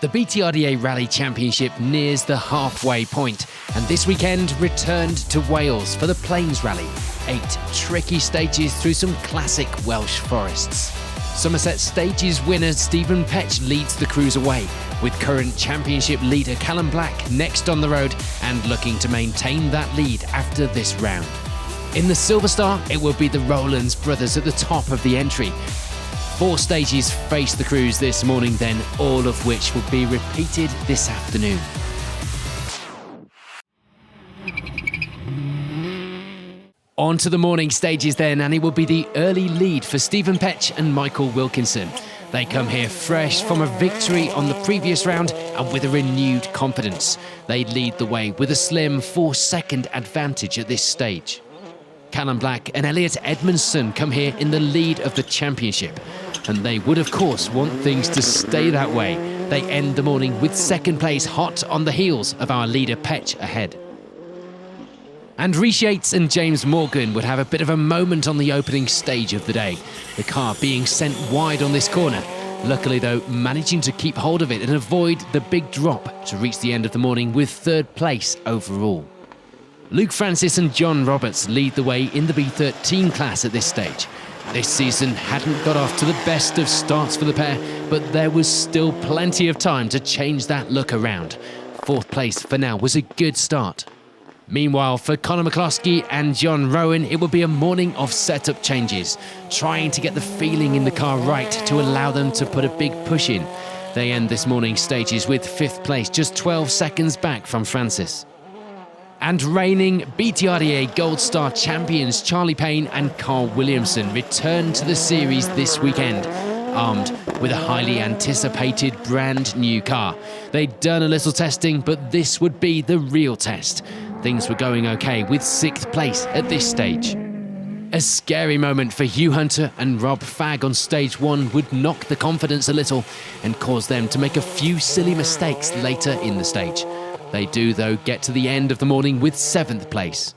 The BTRDA Rally Championship nears the halfway point, and this weekend returned to Wales for the Plains Rally. 8 tricky stages through some classic Welsh forests. Somerset Stages winner Stephen Petch leads the cruise away, with current championship leader Callum Black next on the road and looking to maintain that lead after this round. In the Silver Star, it will be the Rowlands brothers at the top of the entry. 4 stages face the cruise this morning then, all of which will be repeated this afternoon. On to the morning stages then, and it will be the early lead for Stephen Petch and Michael Wilkinson. They come here fresh from a victory on the previous round and with a renewed confidence. They lead the way with a slim 4-second advantage at this stage. Callum Black and Elliot Edmondson come here in the lead of the championship, and they would of course want things to stay that way. They end the morning with second place hot on the heels of our leader Petch ahead. And Rhys Yates and James Morgan would have a bit of a moment on the opening stage of the day, the car being sent wide on this corner. Luckily though, managing to keep hold of it and avoid the big drop to reach the end of the morning with 3rd place overall. Luke Francis and John Roberts lead the way in the B13 class at this stage. This season hadn't got off to the best of starts for the pair, but there was still plenty of time to change that look around. 4th place for now was a good start. Meanwhile, for Conor McCloskey and John Rowan, it will be a morning of setup changes, trying to get the feeling in the car right to allow them to put a big push in. They end this morning's stages with 5th place, just 12 seconds back from Francis. And reigning BTRDA Gold Star champions Charlie Payne and Carl Williamson return to the series this weekend, armed with a highly anticipated brand new car. They'd done a little testing, but this would be the real test. Things were going okay with 6th place at this stage. A scary moment for Hugh Hunter and Rob Fagg on stage 1 would knock the confidence a little and cause them to make a few silly mistakes later in the stage. They do, though, get to the end of the morning with 7th place.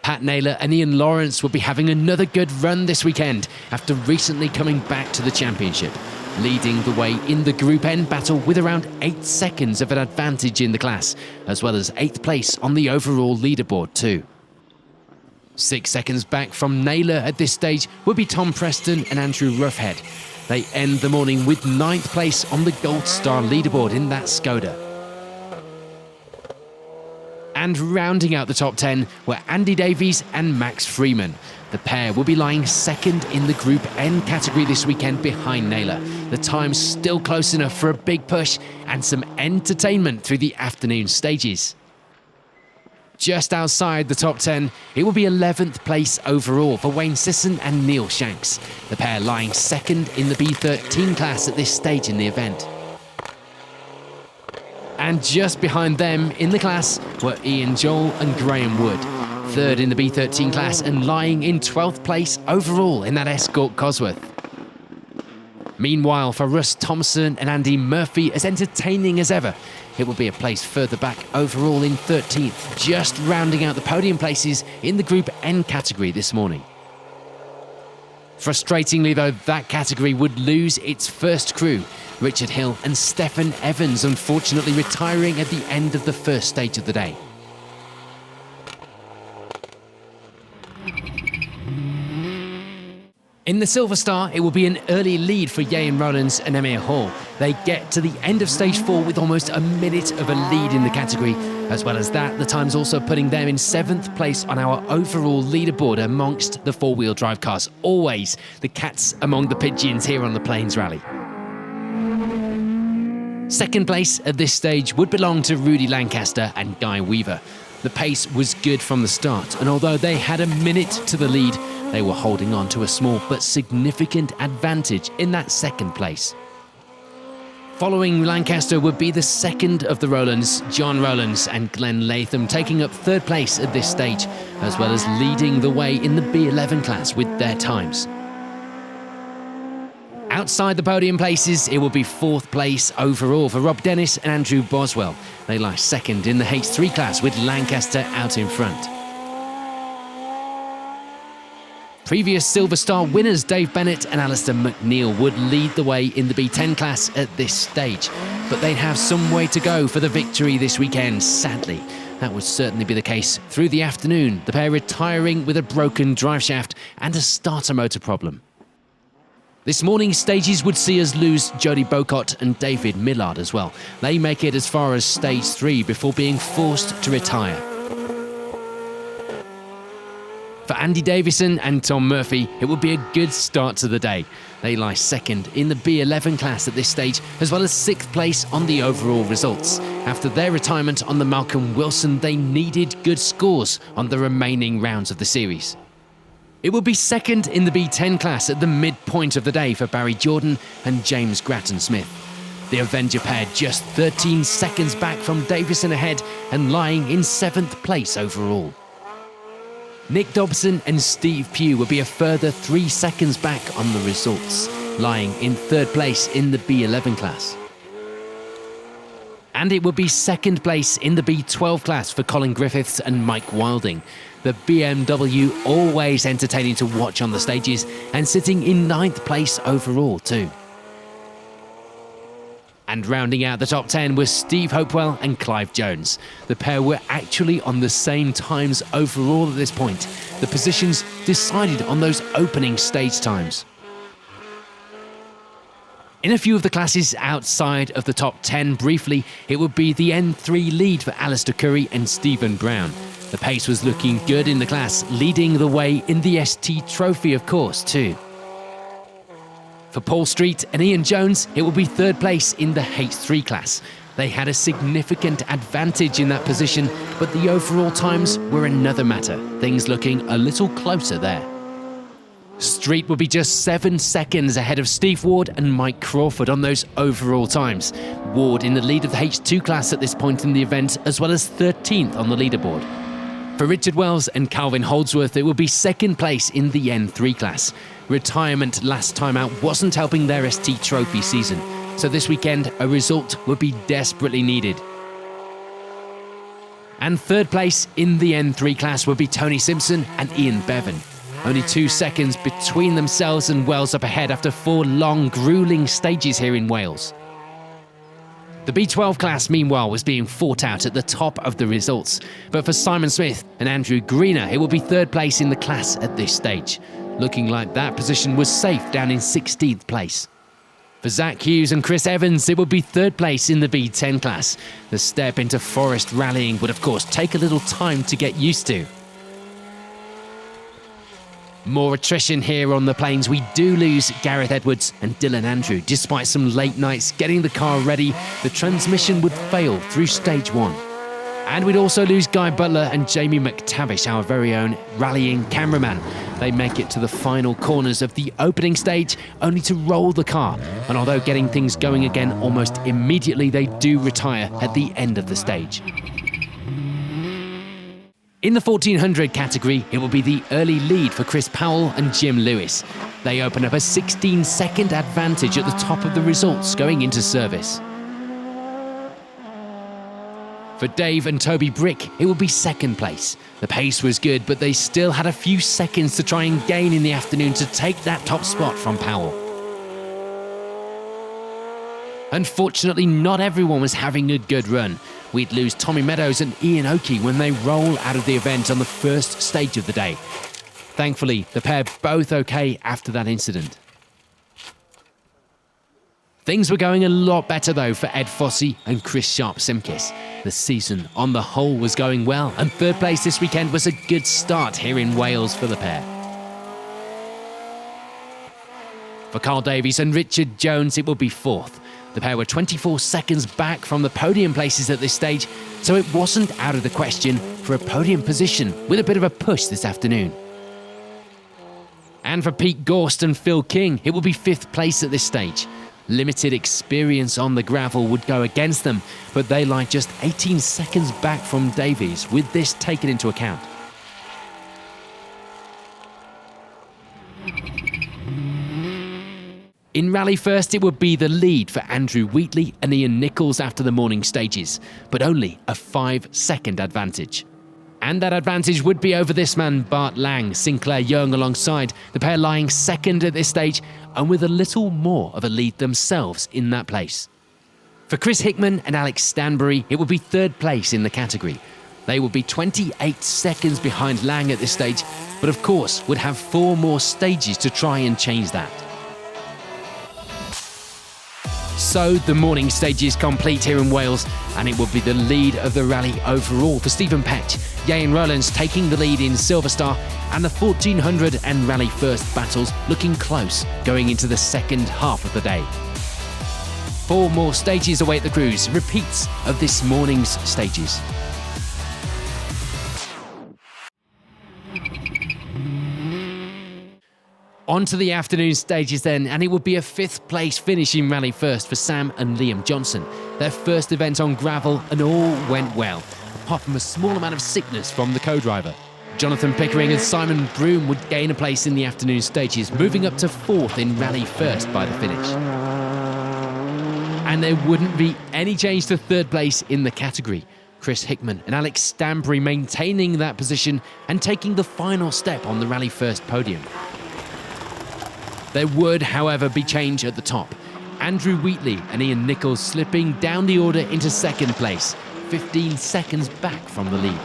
Pat Naylor and Ian Lawrence will be having another good run this weekend after recently coming back to the championship, leading the way in the Group N battle with around 8 seconds of an advantage in the class, as well as 8th place on the overall leaderboard too. 6 seconds back from Naylor at this stage will be Tom Preston and Andrew Roughhead. They end the morning with 9th place on the Gold Star leaderboard in that Skoda. And rounding out the top 10 were Andy Davies and Max Freeman. The pair will be lying 2nd in the Group N category this weekend behind Naylor. The time's still close enough for a big push and some entertainment through the afternoon stages. Just outside the top 10, it will be 11th place overall for Wayne Sisson and Neil Shanks. The pair lying 2nd in the B13 class at this stage in the event. And just behind them in the class were Ian Joel and Graham Wood, 3rd in the B13 class and lying in 12th place overall in that Escort Cosworth. Meanwhile, for Russ Thompson and Andy Murphy, as entertaining as ever, it will be a place further back overall in 13th, just rounding out the podium places in the Group N category this morning. Frustratingly though, that category would lose its first crew, Richard Hill and Stefan Evans unfortunately retiring at the end of the first stage of the day. In the Silver Star, it will be an early lead for Ian Rowlands and Emir Hall. They get to the end of stage 4 with almost a minute of a lead in the category. As well as that, the time's also putting them in 7th place on our overall leaderboard amongst the 4-wheel drive cars. Always the cats among the pigeons here on the Plains Rally. 2nd place at this stage would belong to Rudy Lancaster and Guy Weaver. The pace was good from the start, and although they had a minute to the lead, they were holding on to a small but significant advantage in that 2nd place. Following Lancaster would be the 2nd of the Rowlands, John Rowlands and Glenn Latham taking up 3rd place at this stage, as well as leading the way in the B11 class with their times. Outside the podium places, it will be 4th place overall for Rob Dennis and Andrew Boswell. They lie 2nd in the H3 class with Lancaster out in front. Previous Silver Star winners Dave Bennett and Alistair McNeil would lead the way in the B10 class at this stage, but they'd have some way to go for the victory this weekend, sadly. That would certainly be the case through the afternoon, the pair retiring with a broken driveshaft and a starter motor problem. This morning's stages would see us lose Jody Bocott and David Millard as well. They make it as far as stage 3 before being forced to retire. For Andy Davison and Tom Murphy, it would be a good start to the day. They lie second in the B11 class at this stage, as well as 6th place on the overall results. After their retirement on the Malcolm Wilson, they needed good scores on the remaining rounds of the series. It will be second in the B10 class at the midpoint of the day for Barry Jordan and James Grattan-Smith. The Avenger pair just 13 seconds back from Davison ahead and lying in 7th place overall. Nick Dobson and Steve Pugh will be a further 3 seconds back on the results, lying in 3rd place in the B11 class. And it will be 2nd place in the B12 class for Colin Griffiths and Mike Wilding. The BMW always entertaining to watch on the stages and sitting in 9th place overall too. And rounding out the top 10 was Steve Hopewell and Clive Jones. The pair were actually on the same times overall at this point. The positions decided on those opening stage times. In a few of the classes outside of the top 10 briefly, it would be the N3 lead for Alistair Curry and Stephen Brown. The pace was looking good in the class, leading the way in the ST Trophy of course too. For Paul Street and Ian Jones, it will be 3rd place in the H3 class. They had a significant advantage in that position, but the overall times were another matter, things looking a little closer there. Street will be just 7 seconds ahead of Steve Ward and Mike Crawford on those overall times. Ward in the lead of the H2 class at this point in the event, as well as 13th on the leaderboard. For Richard Wells and Calvin Holdsworth, it will be 2nd place in the N3 class. Retirement last time out wasn't helping their ST Trophy season, so this weekend a result would be desperately needed. And 3rd place in the N3 class would be Tony Simpson and Ian Bevan. Only 2 seconds between themselves and Wells up ahead after 4 long, gruelling stages here in Wales. The B12 class, meanwhile, was being fought out at the top of the results. But for Simon Smith and Andrew Greener, it will be 3rd place in the class at this stage. Looking like that position was safe down in 16th place. For Zach Hughes and Chris Evans, it will be 3rd place in the B10 class. The step into forest rallying would, of course, take a little time to get used to. More attrition here on the plains. We do lose Gareth Edwards and Dylan Andrew. Despite some late nights getting the car ready, the transmission would fail through stage 1. And we'd also lose Guy Butler and Jamie McTavish, our very own rallying cameraman. They make it to the final corners of the opening stage, only to roll the car. And although getting things going again almost immediately, they do retire at the end of the stage. In the 1400 category, it will be the early lead for Chris Powell and Jim Lewis. They open up a 16-second advantage at the top of the results going into service. For Dave and Toby Brick, it will be 2nd place. The pace was good, but they still had a few seconds to try and gain in the afternoon to take that top spot from Powell. Unfortunately, not everyone was having a good run. We'd lose Tommy Meadows and Ian Oakey when they roll out of the event on the first stage of the day. Thankfully, the pair both okay after that incident. Things were going a lot better though for Ed Fossey and Chris Sharp-Simkis. The season on the whole was going well, and 3rd place this weekend was a good start here in Wales for the pair. For Carl Davies and Richard Jones, it will be 4th. The pair were 24 seconds back from the podium places at this stage, so it wasn't out of the question for a podium position with a bit of a push this afternoon. And for Pete Gorst and Phil King, it will be 5th place at this stage. Limited experience on the gravel would go against them, but they lie just 18 seconds back from Davies with this taken into account. In Rally First, it would be the lead for Andrew Wheatley and Ian Nichols after the morning stages, but only a 5-second advantage. And that advantage would be over this man, Bart Lang, Sinclair Young alongside, the pair lying second at this stage and with a little more of a lead themselves in that place. For Chris Hickman and Alex Stanbury, it would be third place in the category. They would be 28 seconds behind Lang at this stage, but of course would have 4 more stages to try and change that. So the morning stage is complete here in Wales, and it will be the lead of the rally overall for Stephen Petch. Ian Rowlands taking the lead in Silver Star, and the 1400 and Rally First battles looking close going into the second half of the day. 4 more stages await the crews, repeats of this morning's stages. On to the afternoon stages then, and it would be a 5th place finish in Rally First for Sam and Liam Johnson. Their first event on gravel, and all went well, apart from a small amount of sickness from the co-driver. Jonathan Pickering and Simon Broom would gain a place in the afternoon stages, moving up to 4th in Rally First by the finish. And there wouldn't be any change to 3rd place in the category. Chris Hickman and Alex Stanbury maintaining that position and taking the final step on the Rally First podium. There would, however, be change at the top. Andrew Wheatley and Ian Nichols slipping down the order into 2nd place, 15 seconds back from the lead.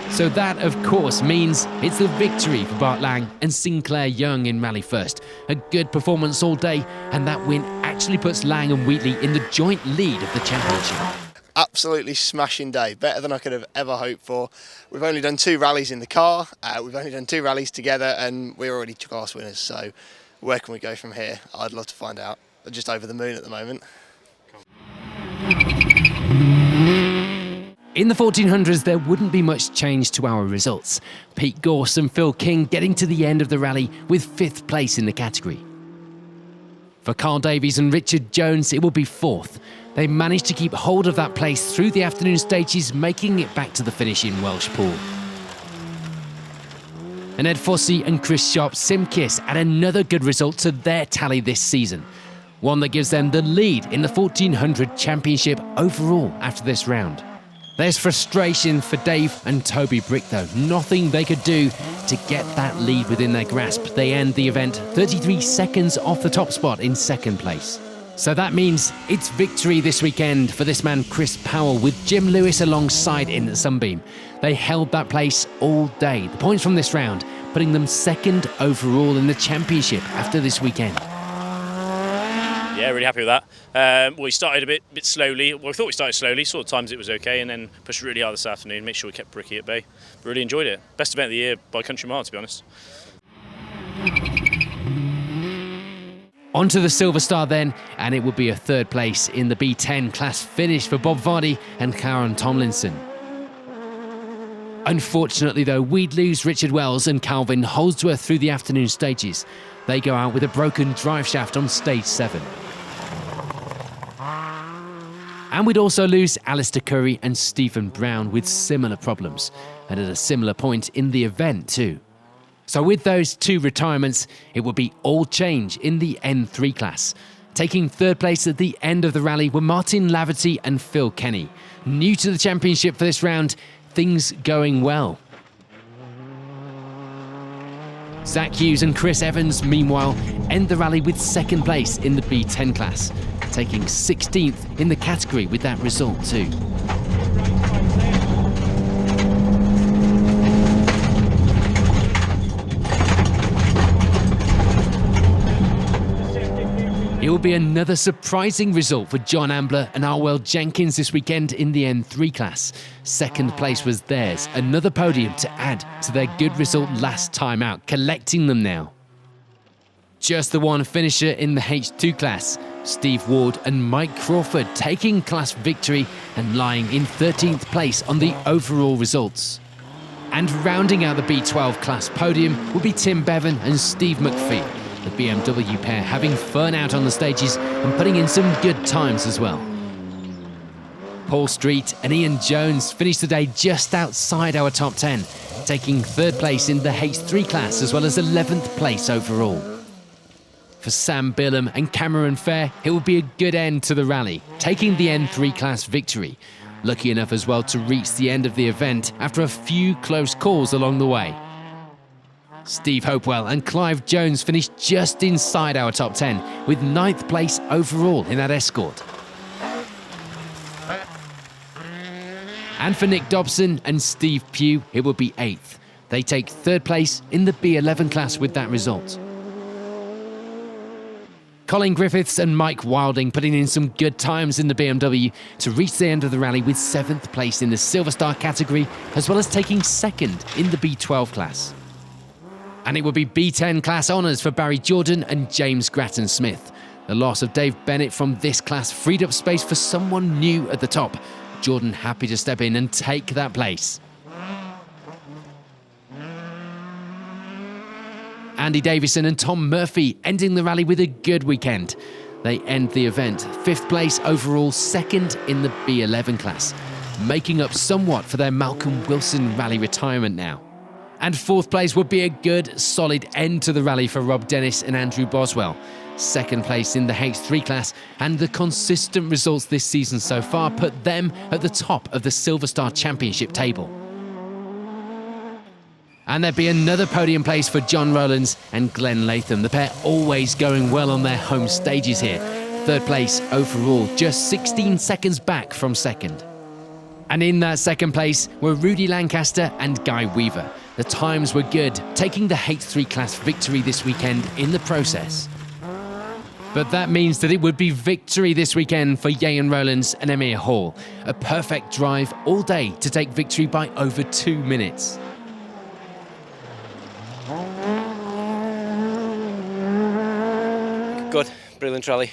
So that, of course, means it's the victory for Bart Lang and Sinclair Young in Rally First. A good performance all day, and that win actually puts Lang and Wheatley in the joint lead of the championship. Absolutely smashing day, better than I could have ever hoped for. We've only done 2 rallies in the car, we've only done 2 rallies together, and we're already class winners, so where can we go from here? I'd love to find out. I'm just over the moon at the moment. In the 1400s, there wouldn't be much change to our results. Pete Gorse and Phil King getting to the end of the rally with 5th place in the category. For Carl Davies and Richard Jones, it will be 4th. They managed to keep hold of that place through the afternoon stages, making it back to the finish in Welsh Pool. And Ed Fossey and Chris Sharp Simkiss add another good result to their tally this season. One that gives them the lead in the 1400 championship overall after this round. There's frustration for Dave and Toby Brick though. Nothing they could do to get that lead within their grasp. They end the event 33 seconds off the top spot in 2nd place. So that means it's victory this weekend for this man Chris Powell with Jim Lewis alongside in the Sunbeam. They held that place all day. The points from this round putting them 2nd overall in the championship after this weekend. Yeah, really happy with that. We started a bit slowly. Well, we thought we started slowly, saw the times it was okay, and then pushed really hard this afternoon, make sure we kept Bricky at bay. Really enjoyed it. Best event of the year by country mile, to be honest. On to the Silver Star then, and it would be a 3rd place in the B10 class finish for Bob Vardy and Karen Tomlinson. Unfortunately though, we'd lose Richard Wells and Calvin Holdsworth through the afternoon stages. They go out with a broken drive shaft on stage 7. And we'd also lose Alistair Curry and Stephen Brown with similar problems, and at a similar point in the event too. So with those 2 retirements, it will be all change in the N3 class. Taking 3rd place at the end of the rally were Martin Laverty and Phil Kenny. New to the championship for this round, things going well. Zach Hughes and Chris Evans, meanwhile, end the rally with 2nd place in the B10 class, taking 16th in the category with that result too. It will be another surprising result for John Ambler and Arwell Jenkins this weekend in the N3 class. 2nd place was theirs, another podium to add to their good result last time out, collecting them now. Just the one finisher in the H2 class, Steve Ward and Mike Crawford taking class victory and lying in 13th place on the overall results. And rounding out the B12 class podium will be Tim Bevan and Steve McPhee. The BMW pair having fun out on the stages and putting in some good times as well. Paul Street and Ian Jones finished the day just outside our top 10, taking 3rd place in the H3 class as well as 11th place overall. For Sam Billam and Cameron Fair, it will be a good end to the rally, taking the N3 class victory. lucky enough as well to reach the end of the event after a few close calls along the way. Steve Hopewell and Clive Jones finished just inside our top 10, with 9th place overall in that escort. And for Nick Dobson and Steve Pugh, it would be 8th. They take 3rd place in the B11 class with that result. Colin Griffiths and Mike Wilding putting in some good times in the BMW to reach the end of the rally with 7th place in the Silver Star category, as well as taking 2nd in the B12 class. And it would be B10 class honours for Barry Jordan and James Grattan-Smith. The loss of Dave Bennett from this class freed up space for someone new at the top. Jordan happy to step in and take that place. Andy Davison and Tom Murphy ending the rally with a good weekend. They end the event 5th place overall, 2nd in the B11 class, making up somewhat for their Malcolm Wilson rally retirement now. And 4th place would be a good, solid end to the rally for Rob Dennis and Andrew Boswell. 2nd place in the H3 class, and the consistent results this season so far put them at the top of the Silver Star Championship table. And there'd be another podium place for John Rowlands and Glenn Latham, the pair always going well on their home stages here. 3rd place overall, just 16 seconds back from 2nd. And in that 2nd place were Rudy Lancaster and Guy Weaver. The times were good, taking the H3 class victory this weekend in the process. But that means that it would be victory this weekend for Ian Rowlands and Emir Hall. A perfect drive all day to take victory by over 2 minutes. Good, brilliant rally.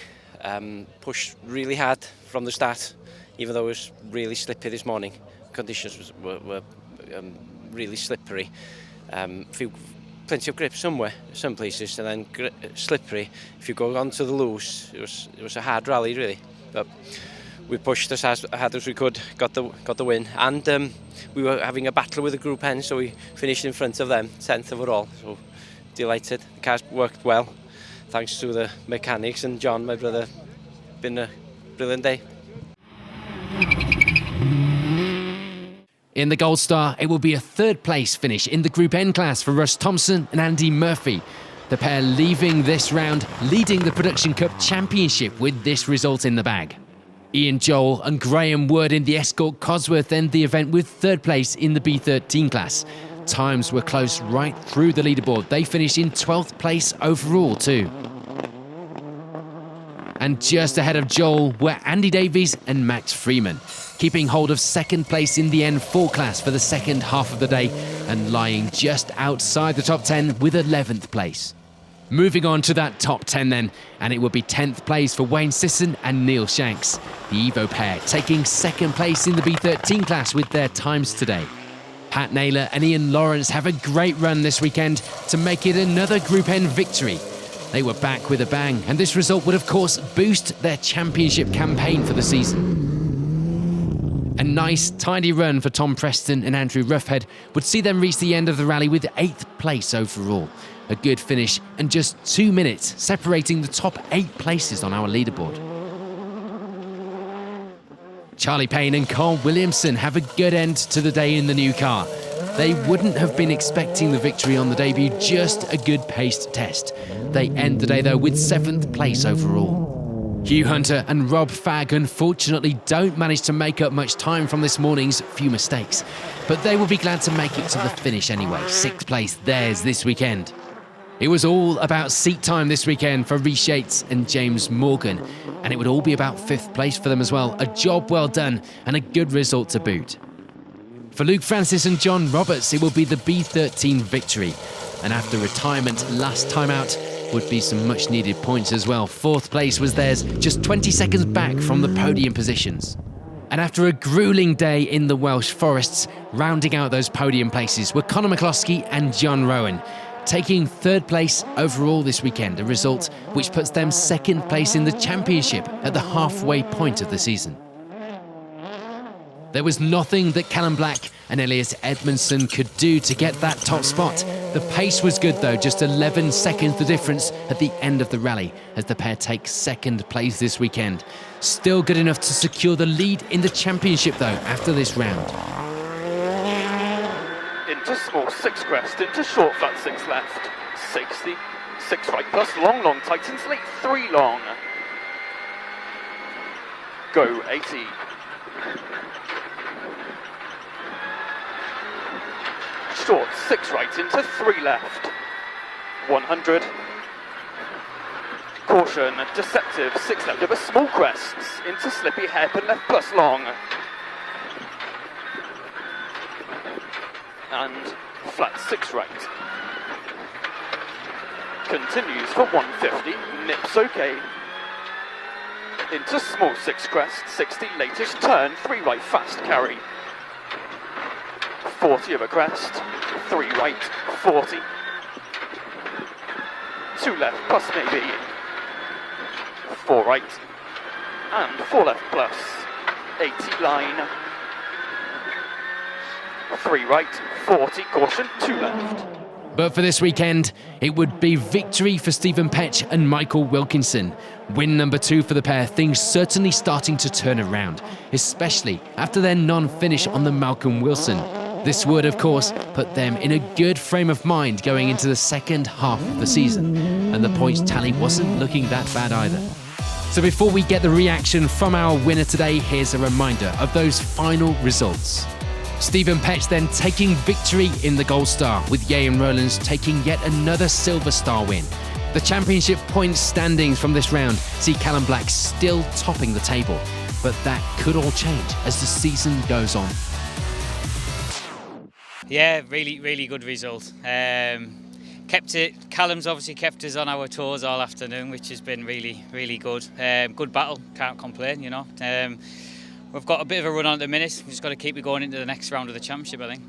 Pushed really hard from the start, even though it was really slippy this morning. Conditions were really slippery. Plenty of grip somewhere, some places, and then slippery. If you go onto the loose, it was a hard rally really. But we pushed as hard as we could, got the win, and we were having a battle with the Group N, so we finished in front of them, 10th overall. So delighted. The cars worked well, thanks to the mechanics and John, my brother. Been a brilliant day. In the Gold Star, it will be a 3rd place finish in the Group N class for Russ Thompson and Andy Murphy. The pair leaving this round, leading the Production Cup Championship with this result in the bag. Ian Joel and Graham Wood in the Escort Cosworth end the event with 3rd place in the B13 class. Times were close right through the leaderboard. They finished in 12th place overall too. And just ahead of Joel were Andy Davies and Max Freeman, keeping hold of 2nd place in the N4 class for the second half of the day and lying just outside the top 10 with 11th place. Moving on to that top 10 then, and it would be 10th place for Wayne Sisson and Neil Shanks. The Evo pair taking 2nd place in the B13 class with their times today. Pat Naylor and Ian Lawrence have a great run this weekend to make it another Group N victory. They were back with a bang, and this result would of course boost their championship campaign for the season. A nice, tidy run for Tom Preston and Andrew Ruffhead would see them reach the end of the rally with 8th place overall. A good finish and just 2 minutes separating the top 8 places on our leaderboard. Charlie Payne and Carl Williamson have a good end to the day in the new car. They wouldn't have been expecting the victory on the debut, just a good paced test. They end the day though with 7th place overall. Hugh Hunter and Rob Fagg unfortunately don't manage to make up much time from this morning's few mistakes, but they will be glad to make it to the finish anyway. 6th place theirs this weekend. It was all about seat time this weekend for Rhys Yates and James Morgan, and it would all be about 5th place for them as well. A job well done and a good result to boot. For Luke Francis and John Roberts, it will be the B13 victory, and after retirement last time out would be some much needed points as well. 4th place was theirs, just 20 seconds back from the podium positions. And after a gruelling day in the Welsh Forests, rounding out those podium places were Conor McCloskey and John Rowan, taking 3rd place overall this weekend, a result which puts them 2nd place in the championship at the halfway point of the season. There was nothing that Callum Black and Elias Edmondson could do to get that top spot. The pace was good though, just 11 seconds the difference at the end of the rally as the pair take second place this weekend. Still good enough to secure the lead in the championship though after this round. Into small 6 crest, into short flat 6 left, 60, 6 right plus long tightens late 3 long. Go 80. Short 6 right into 3 left, 100. Caution, deceptive 6 left over small crests, into slippy hairpin left plus long. And flat 6 right. Continues for 150, nips okay. Into small 6 crest, 60 latest turn, 3 right fast carry. 40 over crest, 3 right, 40. 2 left plus maybe. 4 right, and 4 left plus. 80 line. 3 right, 40, caution, 2 left. But for this weekend, it would be victory for Stephen Petch and Michael Wilkinson. Win number 2 for the pair, things certainly starting to turn around, especially after their non-finish on the Malcolm Wilson. This would, of course, put them in a good frame of mind going into the second half of the season, and the points tally wasn't looking that bad either. So before we get the reaction from our winner today, here's a reminder of those final results. Stephen Petch then taking victory in the Gold Star, with Ian Rowlands taking yet another Silver Star win. The championship points standings from this round see Callum Black still topping the table, but that could all change as the season goes on. Yeah, really good result. Callum's obviously kept us on our toes all afternoon, which has been really good. Good battle, can't complain, you know. We've got a bit of a run on at the minute. We've just got to keep it going into the next round of the championship, I think.